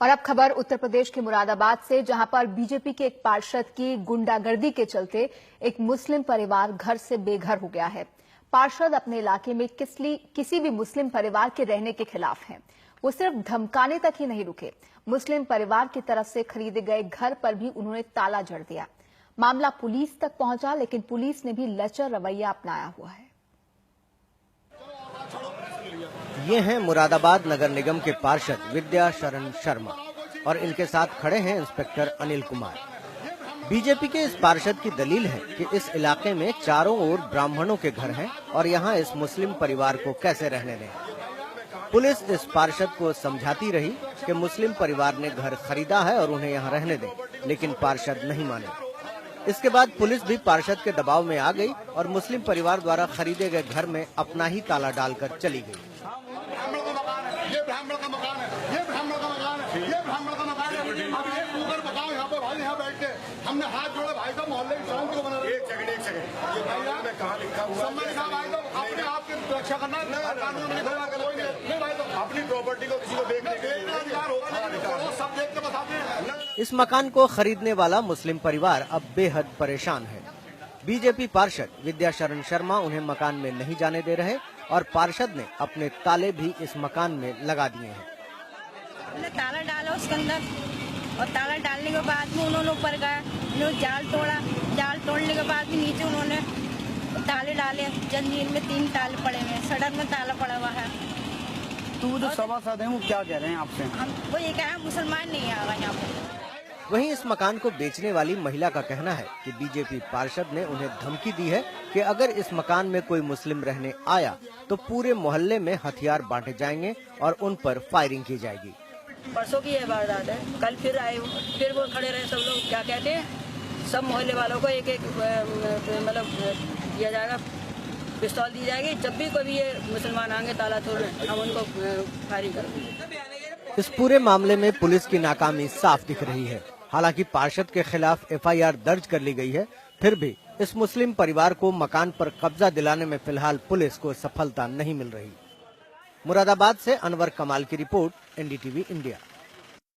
और अब खबर उत्तर प्रदेश के मुरादाबाद से, जहां पर बीजेपी के एक पार्षद की गुंडागर्दी के चलते एक मुस्लिम परिवार घर से बेघर हो गया है। पार्षद अपने इलाके में किसी भी मुस्लिम परिवार के रहने के खिलाफ हैं। वो सिर्फ धमकाने तक ही नहीं रुके, मुस्लिम परिवार की तरफ से खरीदे गए घर पर भी उन्होंने ताला जड़ दिया। मामला पुलिस तक पहुंचा, लेकिन पुलिस ने भी लचर रवैया अपनाया हुआ है। ये हैं मुरादाबाद नगर निगम के पार्षद विद्या शरण शर्मा और इनके साथ खड़े हैं इंस्पेक्टर अनिल कुमार। बीजेपी के इस पार्षद की दलील है कि इस इलाके में चारों ओर ब्राह्मणों के घर हैं और यहाँ इस मुस्लिम परिवार को कैसे रहने दें। पुलिस इस पार्षद को समझाती रही कि मुस्लिम परिवार ने घर खरीदा है और उन्हें यहाँ रहने दें, लेकिन पार्षद नहीं माने। इसके बाद पुलिस भी पार्षद के दबाव में आ गई और मुस्लिम परिवार द्वारा खरीदे गए घर में अपना ही ताला डालकर चली गई। ये ब्राह्मण का मकान है, ये ब्राह्मण का मकान है, ये ब्राह्मण का मकान है। अब ये ऊपर बताओ यहाँ पे भाई, यहाँ बैठ के हमने हाथ जोड़े भाई साहब, मोहल्ले की शांति को बना रहे। एक सेकंड ये भैया में कहाँ लिखा हुआ है? सम्मान साहब भाई साहब अपने आप की रक्षा करना कानून में खड़ा कर कोई नहीं भाई साहब, अपनी प्रॉपर्टी को किसी को देखने के अधिकार होगा नहीं, सब देख के बताते। इस मकान को खरीदने वाला मुस्लिम परिवार अब बेहद परेशान है। बीजेपी पार्षद विद्या शरण शर्मा उन्हें मकान में नहीं जाने दे रहे और पार्षद ने अपने ताले भी इस मकान में लगा दिए हैं। हमने ताला डाला उसके अंदर और ताला डालने के बाद में उन्होंने ऊपर गया, उन्होंने जाल तोड़ा, जाल तोड़ने के बाद भी नीचे उन्होंने ताले डाले। जंजीर में 3 ताले पड़े हुए हैं, सड़क में ताला पड़ा हुआ है। तो जो सभासद हैं वो क्या कह रहे हैं आपसे? हम वो ये कहा मुसलमान नहीं आएगा यहाँ पर। वहीं इस मकान को बेचने वाली महिला का कहना है कि बीजेपी पार्षद ने उन्हें धमकी दी है कि अगर इस मकान में कोई मुस्लिम रहने आया तो पूरे मोहल्ले में हथियार बांटे जाएंगे और उन पर फायरिंग की जाएगी। परसों की ये वारदात है, कल फिर आए, फिर वो खड़े रहे। सब लोग क्या कहते हैं, सब मोहल्ले वालों को एक मतलब दिया जाएगा, पिस्तौल दी जाएगी। जब भी कोई ये मुसलमान आएंगे ताला तोड़ने, हम उनको फायरिंग करेंगे। इस पूरे मामले में पुलिस की नाकामी साफ दिख रही है। हालांकि पार्षद के खिलाफ FIR दर्ज कर ली गई है, फिर भी इस मुस्लिम परिवार को मकान पर कब्जा दिलाने में फिलहाल पुलिस को सफलता नहीं मिल रही। मुरादाबाद से अनवर कमाल की रिपोर्ट, NDTV इंडिया।